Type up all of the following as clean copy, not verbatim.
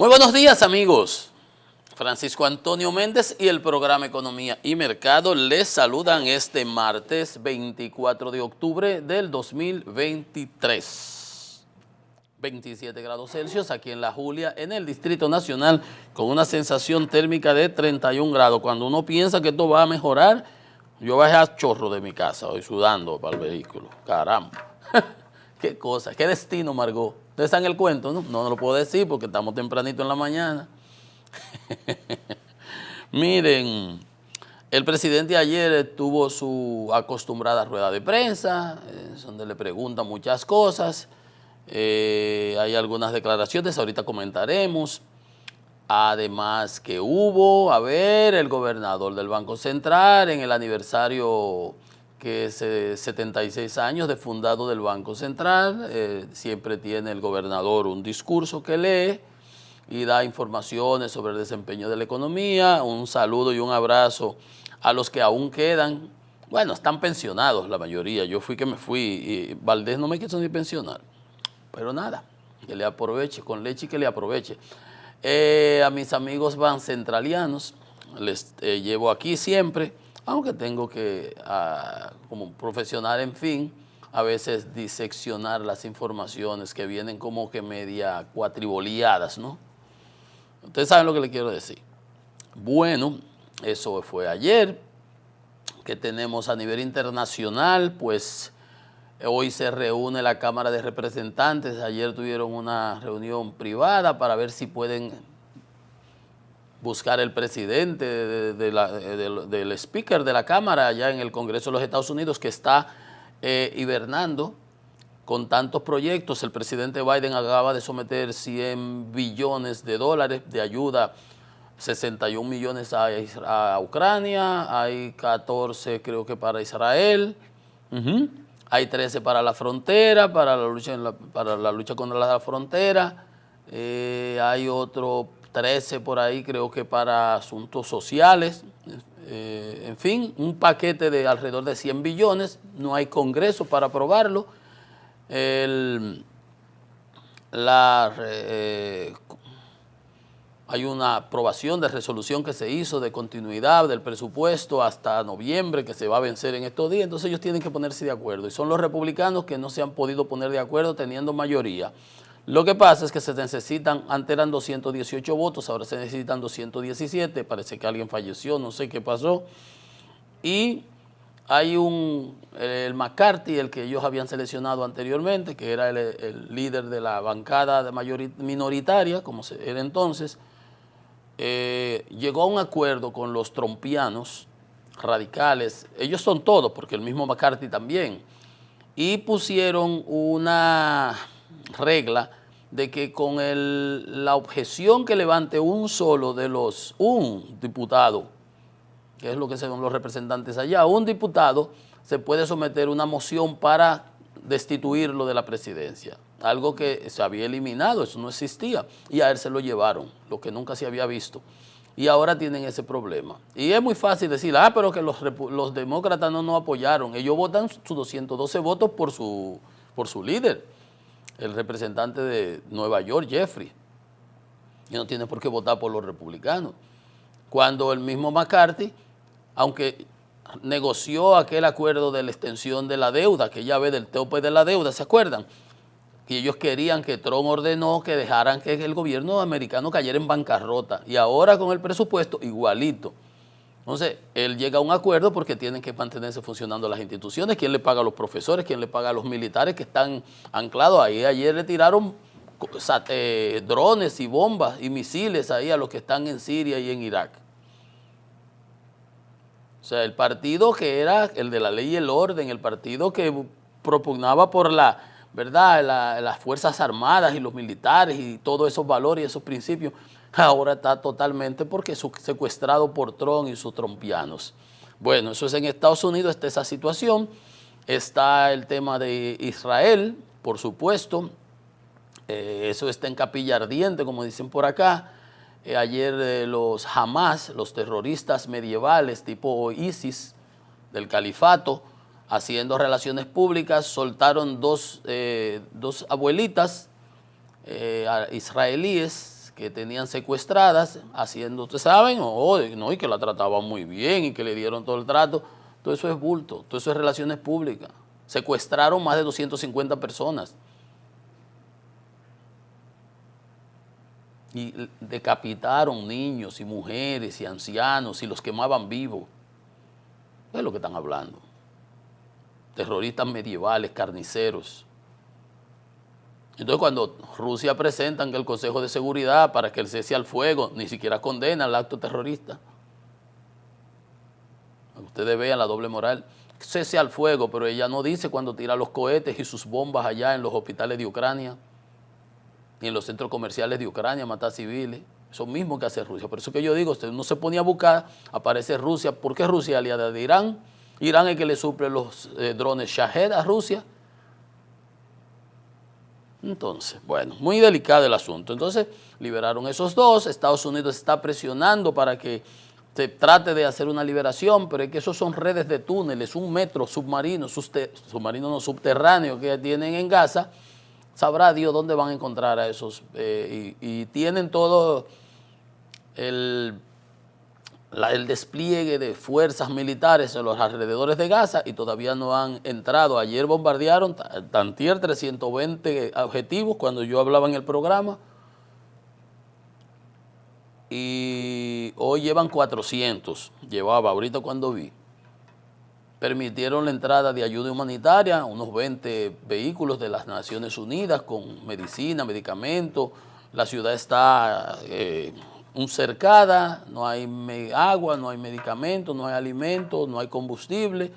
Muy buenos días, amigos. Francisco Antonio Méndez y el programa Economía y Mercado les saludan este martes 24 de octubre del 2023. 27 grados Celsius aquí en La Julia, en el Distrito Nacional, con una sensación térmica de 31 grados. Cuando uno piensa que esto va a mejorar, yo bajé a chorro de mi casa hoy sudando para el vehículo. Caramba. Qué cosa, qué destino, Margot. ¿Ustedes saben el cuento, no? No lo puedo decir porque estamos tempranito en la mañana. Miren, el presidente ayer tuvo su acostumbrada rueda de prensa, donde le preguntan muchas cosas. Hay algunas declaraciones, ahorita comentaremos. Además que hubo, el gobernador del Banco Central en el aniversario que es 76 años de fundado del Banco Central. Siempre tiene el gobernador un discurso que lee y da informaciones sobre el desempeño de la economía. Un saludo y un abrazo a los que aún quedan. Bueno, están pensionados la mayoría. Yo fui que me fui y Valdés no me quiso ni pensionar. Pero nada, que le aproveche, con leche y que le aproveche. A mis amigos bancentralianos les llevo aquí siempre, aunque tengo que, como profesional, en fin, a veces diseccionar las informaciones que vienen como que media cuatriboliadas, ¿no? Ustedes saben lo que les quiero decir. Bueno, eso fue ayer. Que tenemos a nivel internacional, pues hoy se reúne la Cámara de Representantes. Ayer tuvieron una reunión privada para ver si pueden buscar el presidente del speaker de la Cámara allá en el Congreso de los Estados Unidos, que está hibernando con tantos proyectos. El presidente Biden acaba de someter 100 billones de dólares de ayuda, 61 millones a Ucrania, hay 14 creo que para Israel, hay 13 para la frontera, para la lucha contra la frontera, hay otro 13 por ahí creo que para asuntos sociales, en fin, un paquete de alrededor de 100 billones, no hay Congreso para aprobarlo. Hay una aprobación de resolución que se hizo de continuidad del presupuesto hasta noviembre, que se va a vencer en estos días. Entonces ellos tienen que ponerse de acuerdo y son los republicanos que no se han podido poner de acuerdo teniendo mayoría. Lo que pasa es que se necesitan, antes eran 218 votos, ahora se necesitan 217, parece que alguien falleció, no sé qué pasó. Y hay el McCarthy, el que ellos habían seleccionado anteriormente, que era el líder de la bancada minoritaria, como era entonces, llegó a un acuerdo con los trumpianos radicales. Ellos son todos, porque el mismo McCarthy también, y pusieron una regla de que con la objeción que levante un diputado, que es lo que son los representantes allá, un diputado se puede someter una moción para destituirlo de la presidencia, algo que se había eliminado, eso no existía, y a él se lo llevaron, lo que nunca se había visto, y ahora tienen ese problema. Y es muy fácil decir, pero que los demócratas no apoyaron, ellos votan sus 212 votos por su líder, el representante de Nueva York, Jeffrey, y no tiene por qué votar por los republicanos. Cuando el mismo McCarthy, aunque negoció aquel acuerdo de la extensión de la deuda, que ya ve del tope de la deuda, ¿se acuerdan? Que ellos querían, que Trump ordenó que dejaran que el gobierno americano cayera en bancarrota, y ahora con el presupuesto igualito. Entonces, él llega a un acuerdo porque tienen que mantenerse funcionando las instituciones. ¿Quién le paga a los profesores? ¿Quién le paga a los militares que están anclados ahí? Ayer le tiraron drones y bombas y misiles ahí a los que están en Siria y en Irak. O sea, el partido que era el de la ley y el orden, el partido que propugnaba por las Fuerzas Armadas y los militares y todos esos valores y esos principios, ahora está totalmente porque secuestrado por Trump y sus trumpianos. Bueno, eso es en Estados Unidos, está esa situación. Está el tema de Israel, por supuesto. Eso está en capilla ardiente, como dicen por acá. Ayer los Hamas, los terroristas medievales tipo ISIS, del califato, haciendo relaciones públicas, soltaron dos abuelitas israelíes que tenían secuestradas, haciendo, ustedes saben, no, y que la trataban muy bien y que le dieron todo el trato. Todo eso es bulto, todo eso es relaciones públicas. Secuestraron más de 250 personas. Y decapitaron niños y mujeres y ancianos y los quemaban vivos. ¿Qué es lo que están hablando? Terroristas medievales, carniceros. Entonces, cuando Rusia presenta ante el Consejo de Seguridad para que el cese al fuego, ni siquiera condena el acto terrorista. Ustedes vean la doble moral. Cese al fuego, pero ella no dice cuando tira los cohetes y sus bombas allá en los hospitales de Ucrania, ni en los centros comerciales de Ucrania, matar civiles. Eso mismo que hace Rusia. Por eso que yo digo, usted no se ponía a buscar, aparece Rusia. ¿Por qué Rusia es aliada de Irán? Irán es el que le suple los drones Shahed a Rusia. Entonces, bueno, muy delicado el asunto. Entonces, liberaron esos dos. Estados Unidos está presionando para que se trate de hacer una liberación, pero es que esos son redes de túneles, un metro submarino, submarino no subterráneo que tienen en Gaza. Sabrá Dios dónde van a encontrar a esos. Y tienen todo el despliegue de fuerzas militares en los alrededores de Gaza y todavía no han entrado. Ayer bombardearon, tantier 320 objetivos cuando yo hablaba en el programa y hoy llevan 400, llevaba ahorita cuando vi. Permitieron la entrada de ayuda humanitaria, unos 20 vehículos de las Naciones Unidas con medicina, medicamentos. La ciudad está cercada, no hay agua, no hay medicamentos, no hay alimentos, no hay combustible.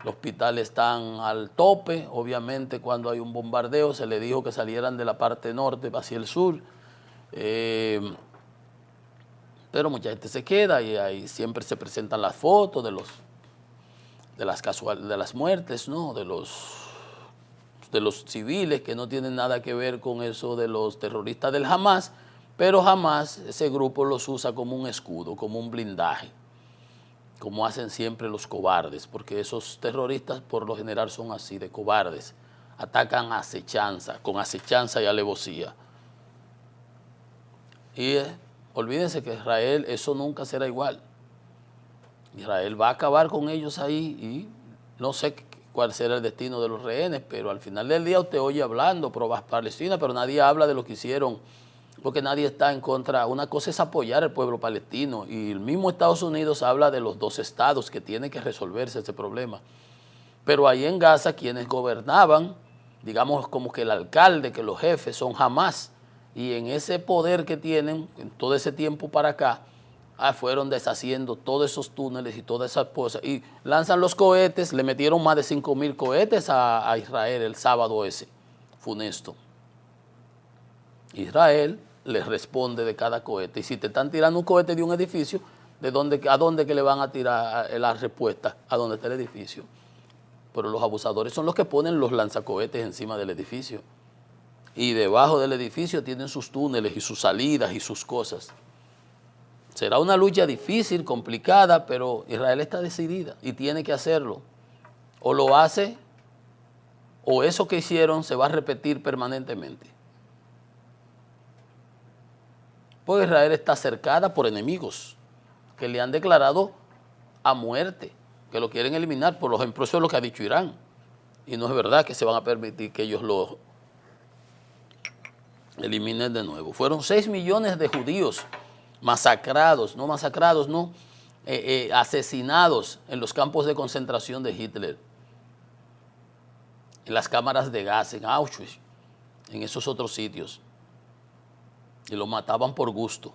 Los hospitales están al tope. Obviamente cuando hay un bombardeo se le dijo que salieran de la parte norte hacia el sur. Pero mucha gente se queda y ahí siempre se presentan las fotos de las muertes, ¿no? de los civiles que no tienen nada que ver con eso de los terroristas del Hamas, pero Hamas, ese grupo los usa como un escudo, como un blindaje, como hacen siempre los cobardes, porque esos terroristas por lo general son así, de cobardes, atacan a acechanza, con acechanza y alevosía. Y olvídense que Israel, eso nunca será igual. Israel va a acabar con ellos ahí y no sé cuál será el destino de los rehenes, pero al final del día usted oye hablando pro Palestina, pero nadie habla de lo que hicieron, porque nadie está en contra. Una cosa es apoyar al pueblo palestino y el mismo Estados Unidos habla de los dos estados que tiene que resolverse ese problema. Pero ahí en Gaza quienes gobernaban, digamos como que el alcalde, que los jefes son Hamas, y en ese poder que tienen, en todo ese tiempo para acá, fueron deshaciendo todos esos túneles y todas esas cosas y lanzan los cohetes. Le metieron más de 5,000 cohetes a Israel el sábado ese funesto. Israel les responde de cada cohete, y si te están tirando un cohete de un edificio, ¿a dónde que le van a tirar la respuesta? A dónde está el edificio. Pero los abusadores son los que ponen los lanzacohetes encima del edificio y debajo del edificio tienen sus túneles y sus salidas y sus cosas. Será una lucha difícil, complicada, pero Israel está decidida y tiene que hacerlo. O lo hace, o eso que hicieron se va a repetir permanentemente. Porque Israel está cercada por enemigos que le han declarado a muerte, que lo quieren eliminar. Por ejemplo, eso es lo que ha dicho Irán. Y no es verdad que se van a permitir que ellos lo eliminen de nuevo. Fueron 6 millones de judíos asesinados en los campos de concentración de Hitler, en las cámaras de gas, en Auschwitz, en esos otros sitios, y los mataban por gusto.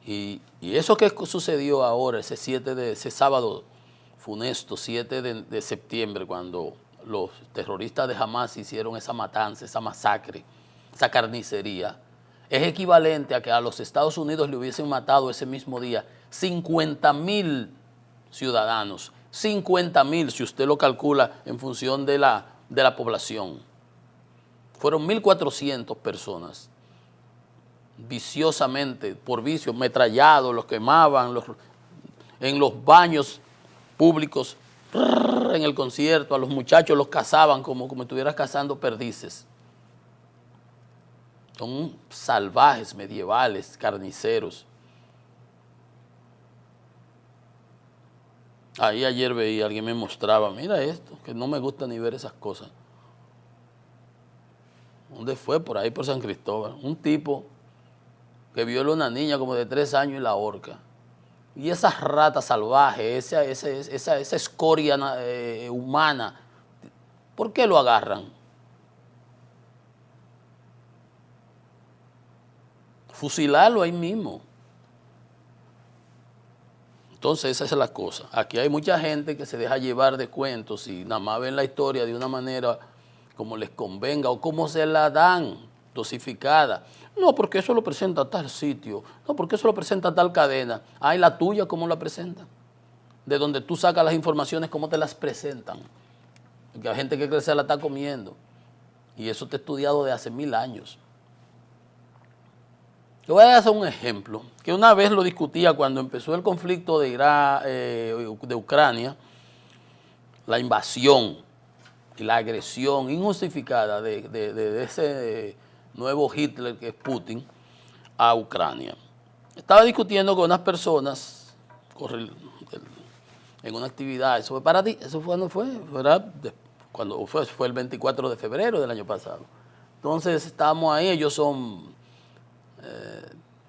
Y eso que sucedió ahora, ese sábado funesto, 7 de septiembre, cuando los terroristas de Hamas hicieron esa matanza, esa masacre, esa carnicería, es equivalente a que a los Estados Unidos le hubiesen matado ese mismo día 50,000 ciudadanos, 50,000 si usted lo calcula en función de la población. Fueron 1,400 personas, viciosamente, por vicio, metrallados, los quemaban en los baños públicos, en el concierto, a los muchachos los cazaban como estuvieras cazando perdices. Son salvajes, medievales, carniceros. Ahí ayer veía, alguien me mostraba, mira esto, que no me gusta ni ver esas cosas. ¿Dónde fue? Por ahí, por San Cristóbal. Un tipo que viola a una niña como de 3 años y la ahorca. Y esas ratas salvajes, esa escoria humana, ¿por qué lo agarran? Fusilarlo ahí mismo. Entonces esa es la cosa. Aquí hay mucha gente que se deja llevar de cuentos y nada más ven la historia de una manera como les convenga o como se la dan, dosificada. No, porque eso lo presenta a tal sitio. No, porque eso lo presenta a tal cadena. Ay, la tuya, ¿cómo la presenta? De donde tú sacas las informaciones, ¿cómo te las presentan? Porque hay gente que se la está comiendo. Y eso te he estudiado de hace 1000 años. Te voy a hacer un ejemplo, que una vez lo discutía cuando empezó el conflicto de Ucrania, la invasión y la agresión injustificada de ese nuevo Hitler que es Putin a Ucrania. Estaba discutiendo con unas personas en una actividad, eso fue para ti, eso fue cuando fue, cuando fue el 24 de febrero del año pasado. Entonces estábamos ahí, ellos son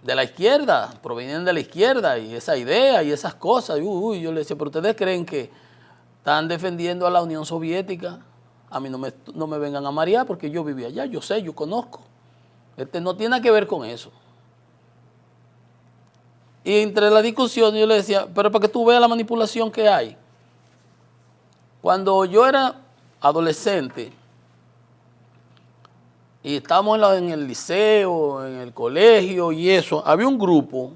de la izquierda, provienen de la izquierda y esa idea y esas cosas. Yo le decía, pero ustedes creen que están defendiendo a la Unión Soviética. A mí no me vengan a marear porque yo vivía allá, yo sé, yo conozco. No tiene nada que ver con eso. Y entre la discusión yo le decía, pero para que tú veas la manipulación que hay. Cuando yo era adolescente y estábamos en el liceo, en el colegio y eso, había un grupo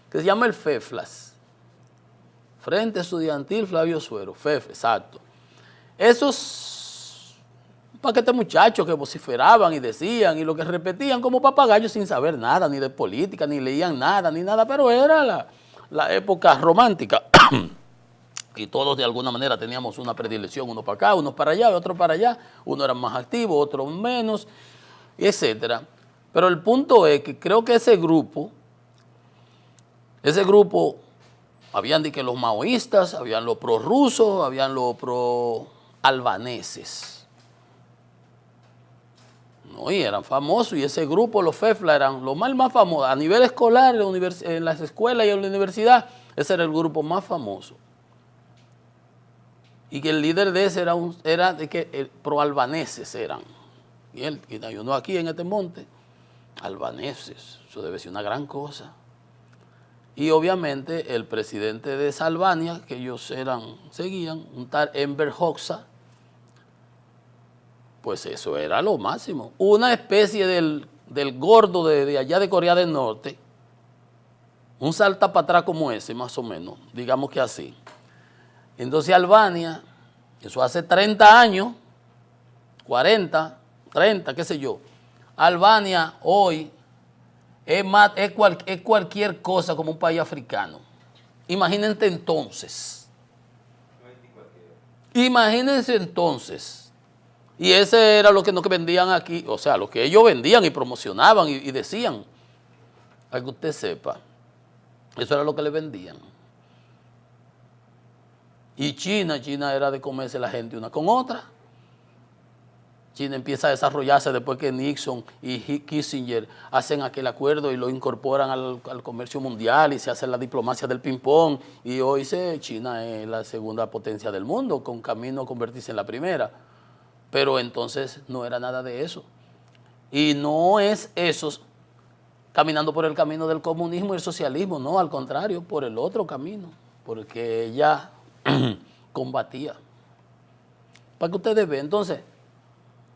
que se llama el FEFLAS, Frente Estudiantil Flavio Suero, FEF, exacto. Esos paquetes muchachos que vociferaban y decían y lo que repetían como papagayos sin saber nada, ni de política, ni leían nada, ni nada, pero era la época romántica. Y todos de alguna manera teníamos una predilección, uno para acá, uno para allá, otro para allá, uno era más activo, otro menos, etcétera. Pero el punto es que creo que ese grupo, habían de que los maoístas, habían los prorrusos, habían los pro-albaneses. ¿No? Y eran famosos, y ese grupo, los FEFLA, eran los más famosos. A nivel escolar, en las escuelas y en la universidad, ese era el grupo más famoso. Y que el líder de ese era de que pro-albaneses eran. Y hay uno aquí en este monte, albaneses, eso debe ser una gran cosa. Y obviamente el presidente de esa Albania, que ellos seguían, un tal Enver Hoxha, pues eso era lo máximo. Una especie del gordo de allá de Corea del Norte, un salta para atrás como ese, más o menos, digamos que así. Entonces Albania, eso hace 30 años, 40, 30, qué sé yo. Albania hoy es cualquier cosa como un país africano. Imagínense entonces. Imagínense entonces. Y ese era lo que vendían aquí, o sea, lo que ellos vendían y promocionaban y decían. Para que usted sepa, eso era lo que le vendían. Y China era de comerse la gente una con otra. China empieza a desarrollarse después que Nixon y Kissinger hacen aquel acuerdo y lo incorporan al comercio mundial y se hace la diplomacia del ping-pong. Y hoy China es la segunda potencia del mundo, con camino a convertirse en la primera. Pero entonces no era nada de eso. Y no es eso caminando por el camino del comunismo y el socialismo, no, al contrario, por el otro camino, porque ella combatía. Para que ustedes vean, entonces,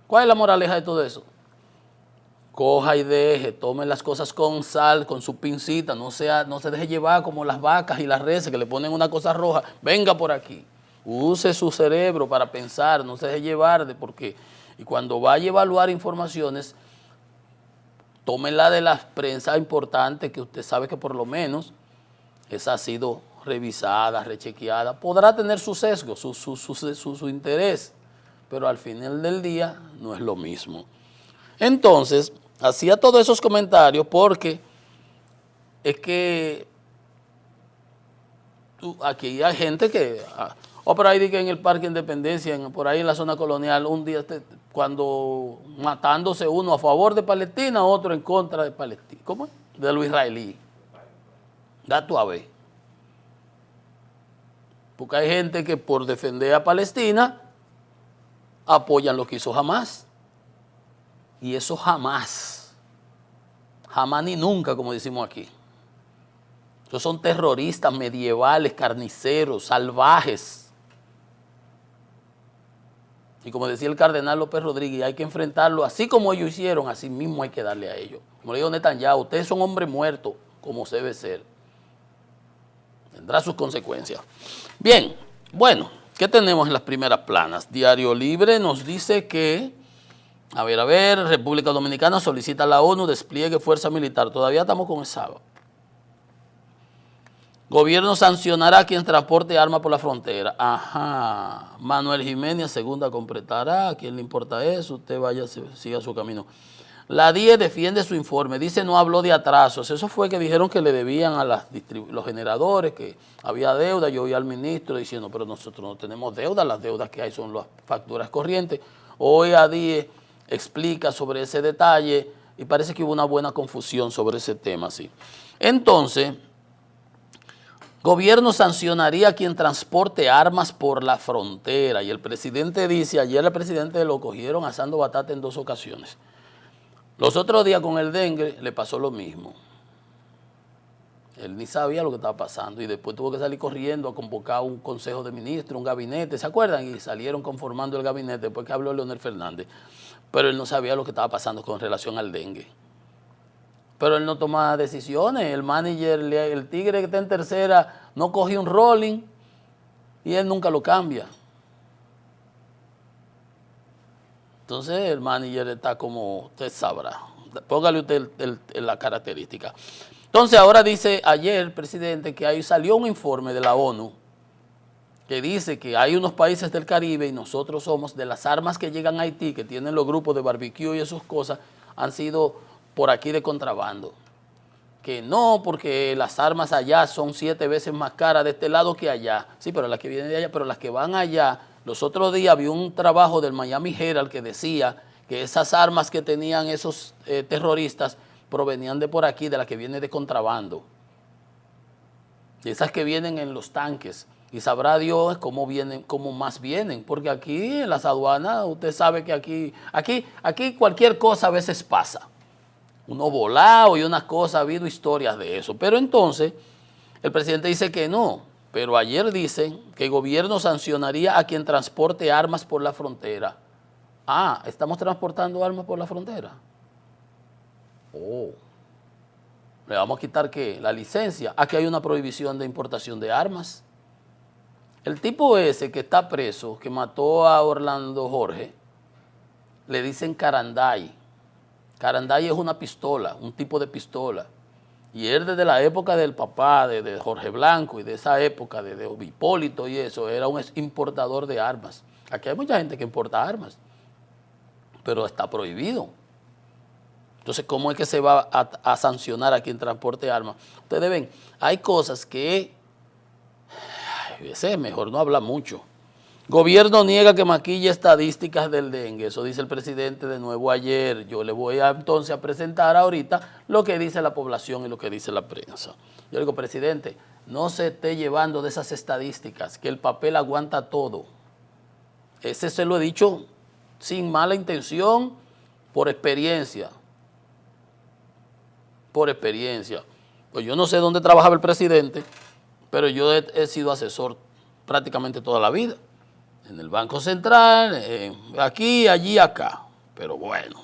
¿cuál es la moraleja de todo eso? Coja y deje, tome las cosas con sal, con su pincita, no se deje llevar como las vacas y las reses que le ponen una cosa roja, venga por aquí. Use su cerebro para pensar, no se deje llevar porque y cuando vaya a evaluar informaciones, tómela de las prensas importantes que usted sabe que por lo menos esa ha sido revisada, rechequeada, podrá tener su sesgo, su interés, pero al final del día no es lo mismo. Entonces, hacía todos esos comentarios porque es que aquí hay gente que, por ahí di que en el Parque Independencia, por ahí en la zona colonial, un día cuando matándose uno a favor de Palestina, otro en contra de Palestina, ¿cómo es? De lo israelí. Da tú a ver. Porque hay gente que por defender a Palestina apoyan lo que hizo Hamás. Y eso jamás ni nunca, como decimos aquí. Esos son terroristas medievales, carniceros, salvajes. Y como decía el cardenal López Rodríguez, hay que enfrentarlo así como ellos hicieron, así mismo hay que darle a ellos. Como le digo Netanyahu, ustedes son hombres muertos, como se debe ser. Tendrá sus consecuencias. Bien, bueno, ¿qué tenemos en las primeras planas? Diario Libre nos dice que, a ver, República Dominicana solicita a la ONU despliegue fuerza militar. Todavía estamos con esa. Gobierno sancionará a quien transporte armas por la frontera. Ajá. Manuel Jiménez, segunda, completará. ¿A quién le importa eso? Usted vaya, siga su camino. La DIE defiende su informe. Dice no habló de atrasos. Eso fue que dijeron que le debían a los generadores, que había deuda. Yo oí al ministro diciendo, pero nosotros no tenemos deuda. Las deudas que hay son las facturas corrientes. Hoy a DIE explica sobre ese detalle y parece que hubo una buena confusión sobre ese tema. Sí. Entonces, gobierno sancionaría a quien transporte armas por la frontera. Y el presidente dice, ayer el presidente lo cogieron asando batata en 2 ocasiones. Los otros días con el dengue le pasó lo mismo. Él ni sabía lo que estaba pasando y después tuvo que salir corriendo a convocar un consejo de ministros, un gabinete, ¿se acuerdan? Y salieron conformando el gabinete después que habló Leonel Fernández. Pero él no sabía lo que estaba pasando con relación al dengue. Pero él no toma decisiones. El manager, el tigre que está en tercera, no cogió un rolling y él nunca lo cambia. Entonces el manager está como usted sabrá. Póngale usted la característica. Entonces ahora dice ayer el presidente que ahí salió un informe de la ONU que dice que hay unos países del Caribe y nosotros somos de las armas que llegan a Haití, que tienen los grupos de barbecue y esas cosas, han sido por aquí de contrabando. Que no, porque las armas allá son 7 veces más caras de este lado que allá. Sí, pero las que vienen de allá, pero las que van allá. Los otros días vi un trabajo del Miami Herald que decía que esas armas que tenían esos terroristas provenían de por aquí, de las que vienen de contrabando. De esas que vienen en los tanques. Y sabrá Dios cómo vienen, cómo más vienen. Porque aquí en las aduanas, usted sabe que aquí cualquier cosa a veces pasa. Uno volado y unas cosas, ha habido historias de eso. Pero entonces, el presidente dice que no. Pero ayer dicen que el gobierno sancionaría a quien transporte armas por la frontera. Ah, ¿estamos transportando armas por la frontera? Oh. ¿Le vamos a quitar qué? La licencia. Aquí hay una prohibición de importación de armas. El tipo ese que está preso, que mató a Orlando Jorge, le dicen Caranday. Caranday es una pistola, un tipo de pistola. Y él desde la época del papá, de Jorge Blanco y de esa época, de Hipólito y eso, era un importador de armas. Aquí hay mucha gente que importa armas, pero está prohibido. Entonces, ¿cómo es que se va a sancionar a quien transporte armas? Ustedes ven, hay cosas que a veces es mejor no hablar mucho. Gobierno niega que maquille estadísticas del dengue. Eso dice el presidente de nuevo ayer. Yo le voy entonces a presentar ahorita lo que dice la población y lo que dice la prensa. Yo le digo, presidente, no se esté llevando de esas estadísticas, que el papel aguanta todo. Ese se lo he dicho sin mala intención, por experiencia. Por experiencia. Pues yo no sé dónde trabajaba el presidente, pero yo he sido asesor prácticamente toda la vida. En el Banco Central, aquí, allí, acá. Pero bueno,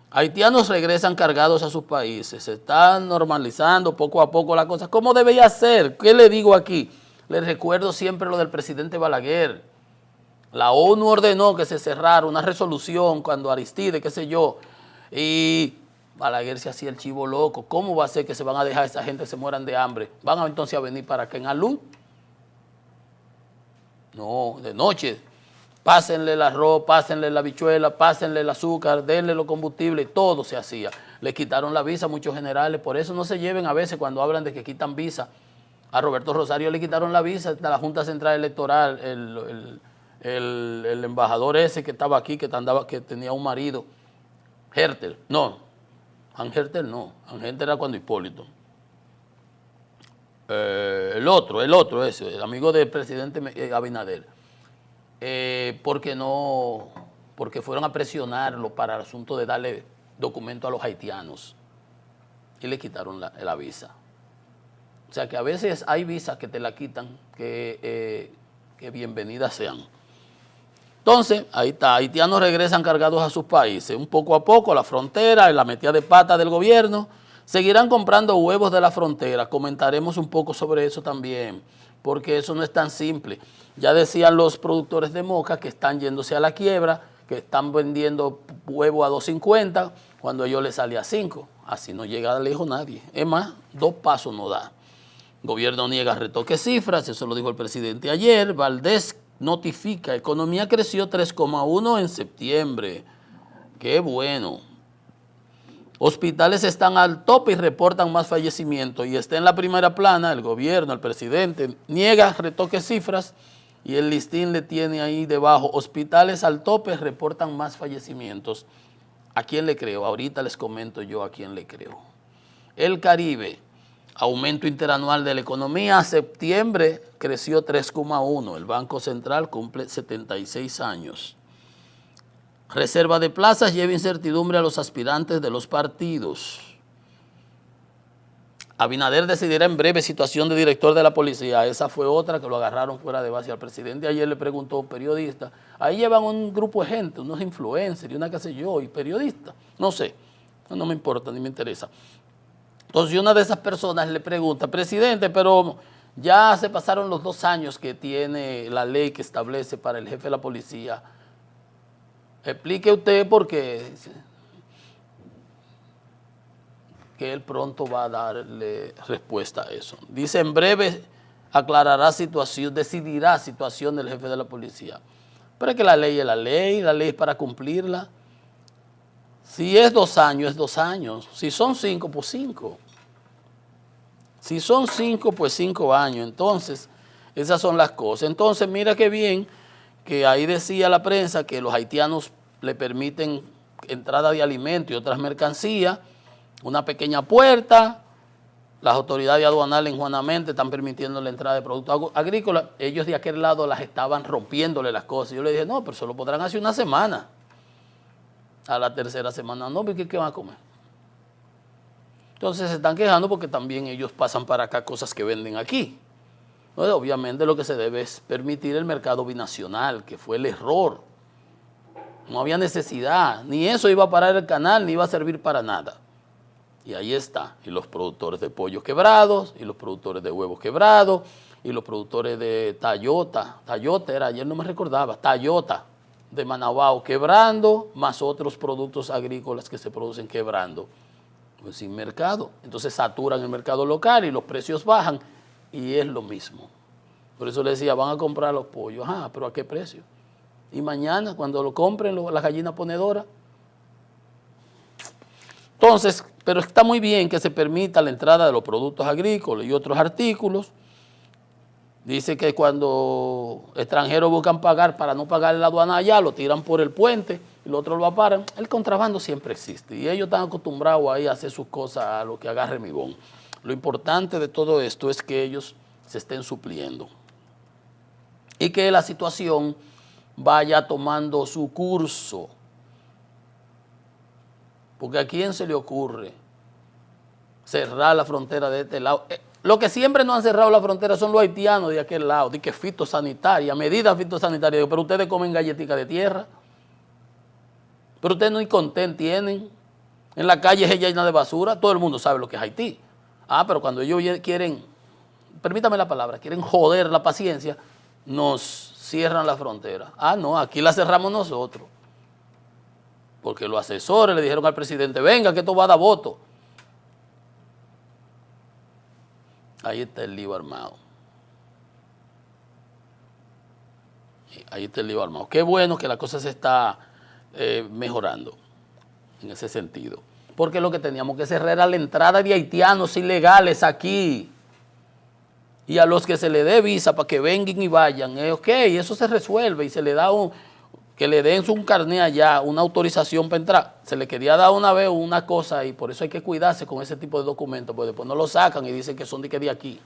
haitianos regresan cargados a sus países. Se están normalizando poco a poco la cosa. ¿Cómo debería ser? ¿Qué le digo aquí? Les recuerdo siempre lo del presidente Balaguer. La ONU ordenó que se cerrara una resolución cuando Aristide, qué sé yo, y Balaguer se hacía el chivo loco. ¿Cómo va a ser que se van a dejar a esa gente que se mueran de hambre? ¿Van a entonces a venir para acá en Alú? No, de noche. Pásenle el arroz, pásenle la habichuela, pásenle el azúcar, denle los combustibles, todo se hacía. Le quitaron la visa a muchos generales, por eso no se lleven a veces cuando hablan de que quitan visa. A Roberto Rosario le quitaron la visa de la Junta Central Electoral, el embajador ese que estaba aquí, que tenía un marido, Hertel, no, Ángel no, Ángel era cuando Hipólito. El otro ese, el amigo del presidente Abinader. Porque fueron a presionarlo para el asunto de darle documento a los haitianos y le quitaron la visa. O sea que a veces hay visas que te la quitan, que bienvenidas sean. Entonces, ahí está, haitianos regresan cargados a sus países, un poco a poco a la frontera, en la metida de pata del gobierno, seguirán comprando huevos de la frontera, comentaremos un poco sobre eso también, porque eso no es tan simple. Ya decían los productores de Moca que están yéndose a la quiebra, que están vendiendo huevo a 2.50 cuando a ellos les sale a 5. Así no llega lejos nadie. Es más, 2 pasos no da. Gobierno niega retoque cifras, eso lo dijo el presidente ayer. Valdés notifica, economía creció 3,1 en septiembre. Qué bueno. Hospitales están al tope y reportan más fallecimientos. Y está en la primera plana, el gobierno, el presidente, niega retoque cifras y el listín le tiene ahí debajo. Hospitales al tope reportan más fallecimientos. ¿A quién le creo? Ahorita les comento yo a quién le creo. El Caribe, aumento interanual de la economía, septiembre creció 3,1. El Banco Central cumple 76 años. Reserva de plazas lleva incertidumbre a los aspirantes de los partidos. Abinader decidirá en breve situación de director de la policía. Esa fue otra que lo agarraron fuera de base al presidente. Ayer le preguntó a un periodista. Ahí llevan un grupo de gente, unos influencers y una qué sé yo, y periodistas. No sé, no me importa ni me interesa. Entonces una de esas personas le pregunta, presidente, pero ya se pasaron los 2 años que tiene la ley que establece para el jefe de la policía. Explique usted por qué, que él pronto va a darle respuesta a eso. Dice, en breve aclarará situación, decidirá situación del jefe de la policía. Pero es que la ley es para cumplirla. Si es 2 años, es 2 años. Si son 5, pues 5. Si son 5, pues 5 años. Entonces, esas son las cosas. Entonces, mira qué bien que ahí decía la prensa que los haitianos le permiten entrada de alimentos y otras mercancías, una pequeña puerta, las autoridades aduanales en Juanamente están permitiendo la entrada de productos agrícolas, ellos de aquel lado las estaban rompiéndole las cosas. Yo le dije, no, pero se lo podrán hacer una semana. A la tercera semana, no, porque ¿qué van a comer? Entonces se están quejando porque también ellos pasan para acá cosas que venden aquí. Entonces, obviamente lo que se debe es permitir el mercado binacional, que fue el error. No había necesidad, ni eso iba a parar el canal, ni iba a servir para nada. Y ahí está, y los productores de pollos quebrados, y los productores de huevos quebrados, y los productores de Tayota era, ayer no me recordaba, Tayota de Manabao quebrando, más otros productos agrícolas que se producen quebrando. Pues sin mercado, entonces saturan el mercado local y los precios bajan, y es lo mismo. Por eso le decía, van a comprar los pollos, pero ¿a qué precio? Y mañana, cuando lo compren las gallinas ponedoras. Entonces, pero está muy bien que se permita la entrada de los productos agrícolas y otros artículos. Dice que cuando extranjeros buscan pagar para no pagar la aduana allá, lo tiran por el puente y los otros lo aparan. El contrabando siempre existe y ellos están acostumbrados ahí a hacer sus cosas a lo que agarre mi bon. Lo importante de todo esto es que ellos se estén supliendo y que la situación vaya tomando su curso. Porque ¿a quién se le ocurre cerrar la frontera de este lado? Lo que siempre no han cerrado la frontera son los haitianos de aquel lado, de que fitosanitaria, medidas fitosanitarias, pero ustedes comen galletitas de tierra, pero ustedes ni contén tienen, en la calle es llena de basura, todo el mundo sabe lo que es Haití. Pero cuando ellos quieren, permítame la palabra, quieren joder la paciencia, nos cierran la frontera. No, aquí la cerramos nosotros. porque los asesores le dijeron al presidente, venga que esto va a dar voto. Ahí está el lío armado. Ahí está el lío armado. Qué bueno que la cosa se está mejorando en ese sentido. Porque lo que teníamos que cerrar era la entrada de haitianos ilegales aquí. Y a los que se le dé visa para que vengan y vayan, ok, eso se resuelve y se le da que le den un carné allá, una autorización para entrar. Se le quería dar una vez una cosa y por eso hay que cuidarse con ese tipo de documentos, porque después no lo sacan y dicen que son de aquí.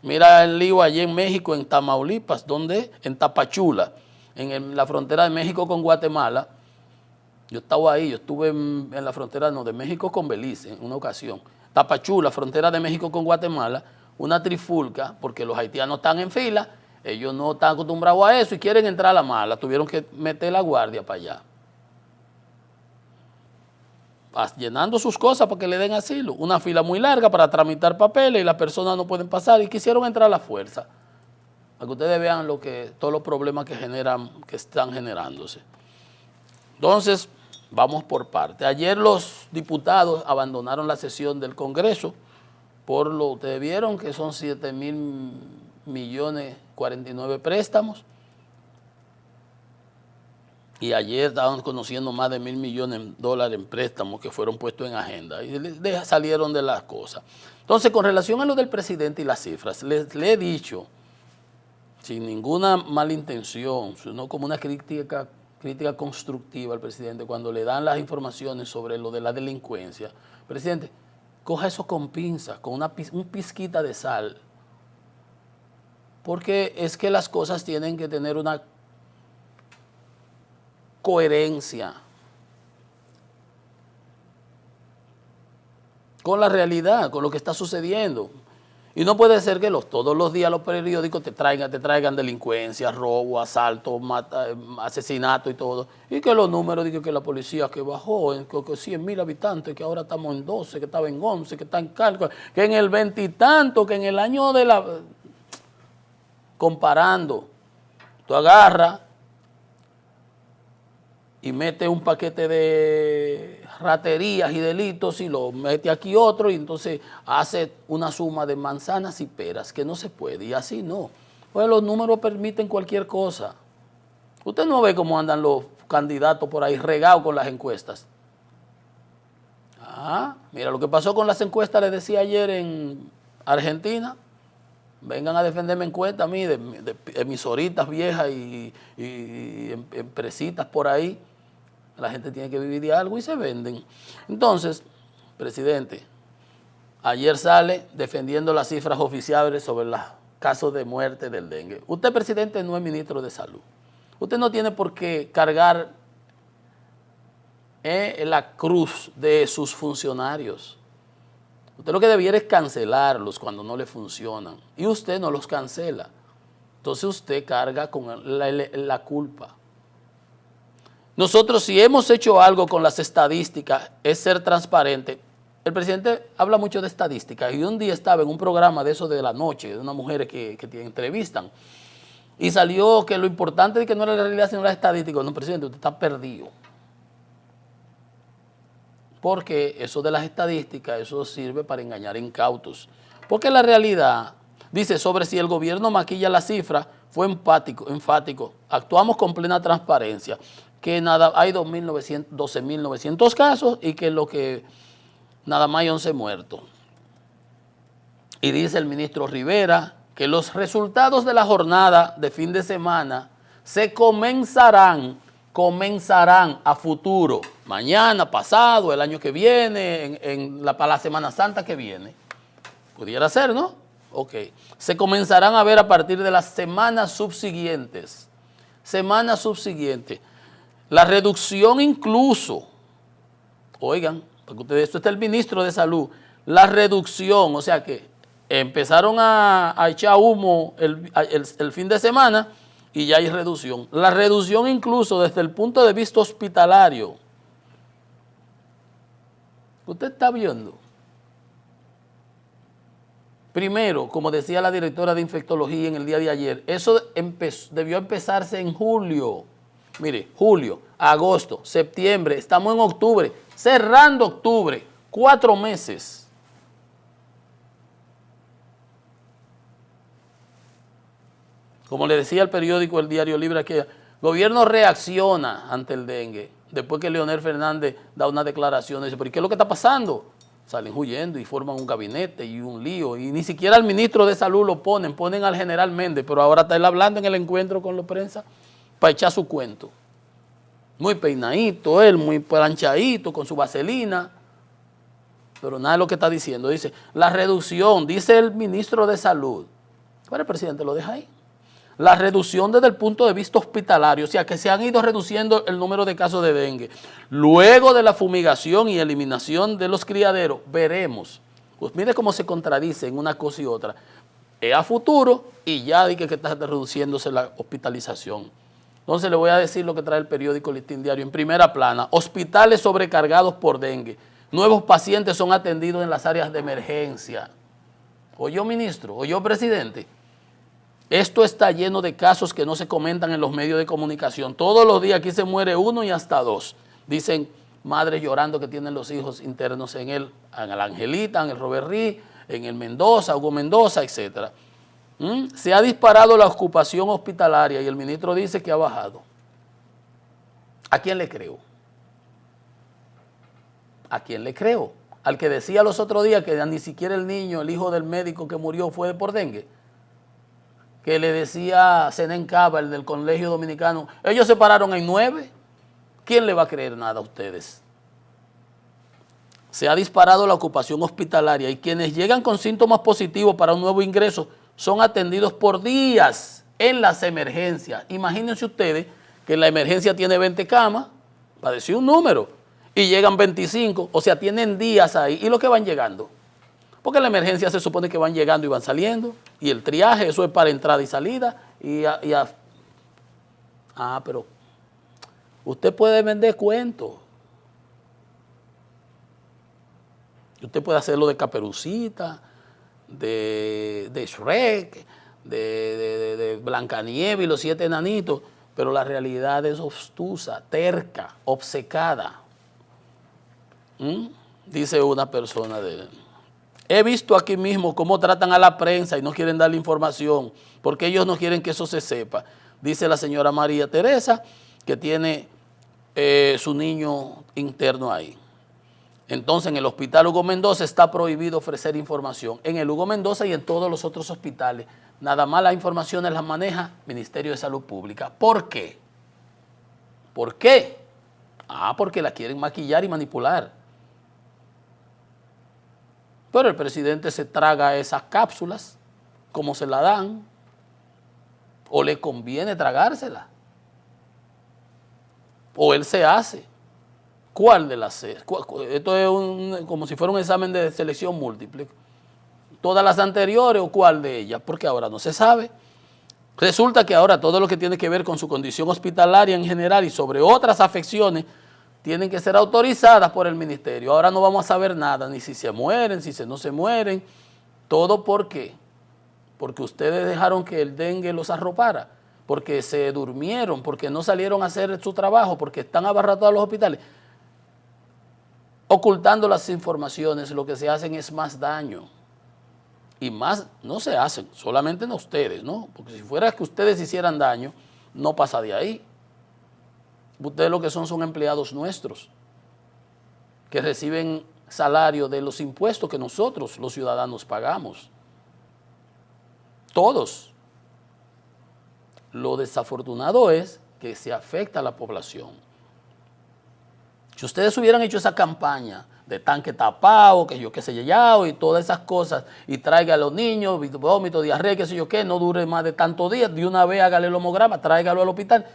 Mira el lío allí en México, en Tamaulipas, ¿dónde? En Tapachula, en la frontera de México con Guatemala. Yo estaba ahí, yo estuve en la frontera de México con Belice en una ocasión. Tapachula, frontera de México con Guatemala, una trifulca, porque los haitianos están en fila, ellos no están acostumbrados a eso y quieren entrar a la mala, tuvieron que meter la guardia para allá. Llenando sus cosas para que le den asilo. Una fila muy larga para tramitar papeles y las personas no pueden pasar y quisieron entrar a la fuerza. Para que ustedes vean todos los problemas que están generándose. Entonces, vamos por parte. Ayer los diputados abandonaron la sesión del Congreso ustedes vieron que son 7.000.000.49 préstamos. Y ayer estaban conociendo más de $1.000 millones en préstamos que fueron puestos en agenda y salieron de las cosas. Entonces, con relación a lo del presidente y las cifras, le he dicho, sin ninguna mala intención, sino como una crítica constructiva al presidente, cuando le dan las informaciones sobre lo de la delincuencia, presidente, coja eso con pinzas, con un pizquita de sal, porque es que las cosas tienen que tener una coherencia con la realidad, con lo que está sucediendo. Y no puede ser que todos los días los periódicos te traigan delincuencia, robo, asalto, asesinato y todo. Y que los números, digo que la policía que bajó en 100.000 habitantes, que ahora estamos en 12, que estaba en 11, que está en cálculo, que en el 20 y tanto, que en el año de la... Comparando, tú agarras y metes un paquete de raterías y delitos y lo mete aquí otro y entonces hace una suma de manzanas y peras que no se puede y así no. Pues los números permiten cualquier cosa. Usted no ve cómo andan los candidatos por ahí regados con las encuestas. Mira lo que pasó con las encuestas, les decía ayer en Argentina. Vengan a defenderme encuestas a mí de emisoritas viejas y empresitas por ahí. La gente tiene que vivir de algo y se venden. Entonces, presidente, ayer sale defendiendo las cifras oficiales sobre los casos de muerte del dengue. Usted, presidente, no es ministro de Salud. Usted no tiene por qué cargar la cruz de sus funcionarios. Usted lo que debiera es cancelarlos cuando no le funcionan. Y usted no los cancela. Entonces usted carga con la culpa. Nosotros, si hemos hecho algo con las estadísticas, es ser transparente. El presidente habla mucho de estadísticas y un día estaba en un programa de eso de la noche, de unas mujeres que entrevistan, y salió que lo importante es que no era la realidad sino la estadística. No, presidente, usted está perdido. Porque eso de las estadísticas, eso sirve para engañar incautos. Porque la realidad dice sobre si el gobierno maquilla la cifra, fue enfático. Actuamos con plena transparencia. Que hay 12.900 casos y que nada más hay 11 muertos. Y dice el ministro Rivera que los resultados de la jornada de fin de semana se comenzarán a futuro, mañana, pasado, el año que viene, para la Semana Santa que viene. Pudiera ser, ¿no? Ok. Se comenzarán a ver a partir de las semanas subsiguientes. Semanas subsiguientes. La reducción incluso, oigan, porque ustedes, esto está el ministro de Salud, la reducción, o sea que empezaron a echar humo el fin de semana y ya hay reducción. La reducción incluso desde el punto de vista hospitalario. Usted está viendo. Primero, como decía la directora de infectología en el día de ayer, eso debió empezarse en julio. Mire, julio, agosto, septiembre, estamos en octubre, cerrando octubre, 4 meses. Como le decía el periódico El Diario Libre, que el gobierno reacciona ante el dengue, después que Leonel Fernández da una declaración, dice, pero ¿qué es lo que está pasando? Salen huyendo y forman un gabinete y un lío, y ni siquiera al ministro de Salud lo ponen al general Méndez, pero ahora está él hablando en el encuentro con la prensa para echar su cuento. Muy peinadito él, muy planchadito, con su vaselina, pero nada de lo que está diciendo. Dice, la reducción, dice el ministro de Salud, pero el presidente lo deja ahí. La reducción desde el punto de vista hospitalario, o sea, que se han ido reduciendo el número de casos de dengue. Luego de la fumigación y eliminación de los criaderos, veremos. Pues mire cómo se contradicen una cosa y otra. Es a futuro y ya dije que está reduciéndose la hospitalización. Entonces le voy a decir lo que trae el periódico Listín Diario en primera plana. Hospitales sobrecargados por dengue. Nuevos pacientes son atendidos en las áreas de emergencia. ¿Oyó, ministro? ¿Oyó, presidente? Esto está lleno de casos que no se comentan en los medios de comunicación. Todos los días aquí se muere uno y hasta 2. Dicen madres llorando que tienen los hijos internos en el Angelita, en el Roberrí, en el Mendoza, Hugo Mendoza, etc. Se ha disparado la ocupación hospitalaria y el ministro dice que ha bajado. ¿A quién le creo? ¿A quién le creo? Al que decía los otros días que ni siquiera el niño, el hijo del médico que murió fue por dengue. Que le decía Zenén Cava, el del Colegio Dominicano, ellos se pararon en 9. ¿Quién le va a creer nada a ustedes? Se ha disparado la ocupación hospitalaria y quienes llegan con síntomas positivos para un nuevo ingreso son atendidos por días en las emergencias. Imagínense ustedes que la emergencia tiene 20 camas, para decir un número, y llegan 25, o sea, tienen días ahí. ¿Y los que van llegando? Porque la emergencia se supone que van llegando y van saliendo, y el triaje, eso es para entrada y salida, pero usted puede vender cuentos. Usted puede hacerlo de Caperucita, de Shrek, de Blancanieves y los 7 enanitos, pero la realidad es obstusa, terca, obcecada. Dice una persona he visto aquí mismo cómo tratan a la prensa y no quieren darle información, porque ellos no quieren que eso se sepa. Dice la señora María Teresa, que tiene su niño interno ahí. Entonces, en el hospital Hugo Mendoza está prohibido ofrecer información. En el Hugo Mendoza y en todos los otros hospitales, nada más las informaciones las maneja Ministerio de Salud Pública. ¿Por qué? ¿Por qué? Porque la quieren maquillar y manipular. Pero el presidente se traga esas cápsulas, como se la dan, o le conviene tragárselas, o él se hace. ¿Cuál de las 6? Esto es como si fuera un examen de selección múltiple. ¿Todas las anteriores o cuál de ellas? Porque ahora no se sabe. Resulta que ahora todo lo que tiene que ver con su condición hospitalaria en general y sobre otras afecciones tienen que ser autorizadas por el ministerio. Ahora no vamos a saber nada, ni si se mueren, si no se mueren. ¿Todo por qué? Porque ustedes dejaron que el dengue los arropara, porque se durmieron, porque no salieron a hacer su trabajo, porque están abarrotados los hospitales. Ocultando las informaciones, lo que se hacen es más daño. Y más no se hacen, solamente no ustedes, ¿no? Porque si fuera que ustedes hicieran daño, no pasa de ahí. Ustedes lo que son empleados nuestros, que reciben salario de los impuestos que nosotros, los ciudadanos, pagamos. Todos. Lo desafortunado es que se afecta a la población. Si ustedes hubieran hecho esa campaña de tanque tapado, que yo qué sé yo, y todas esas cosas, y traiga a los niños, vómito, diarrea, qué sé yo qué, no dure más de tantos días, de una vez hágale el homograma, tráigalo al hospital,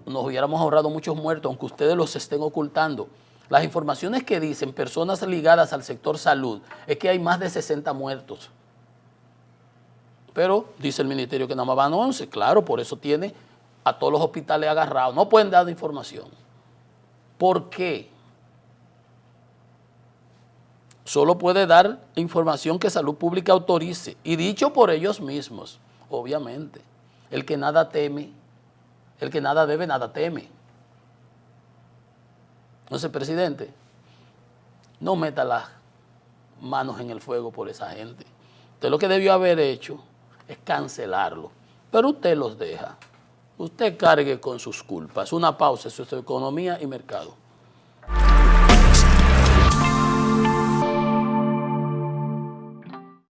nos hubiéramos ahorrado muchos muertos, aunque ustedes los estén ocultando. Las informaciones que dicen personas ligadas al sector salud es que hay más de 60 muertos. Pero dice el ministerio que nada más van 11, claro, por eso tiene a todos los hospitales agarrados, no pueden dar información. ¿Por qué? Solo puede dar información que Salud Pública autorice, y dicho por ellos mismos, obviamente. El que nada teme, el que nada debe, nada teme. Entonces, presidente, no meta las manos en el fuego por esa gente. Usted lo que debió haber hecho es cancelarlo, pero usted los deja. Usted cargue con sus culpas. Una pausa, eso es economía y mercado.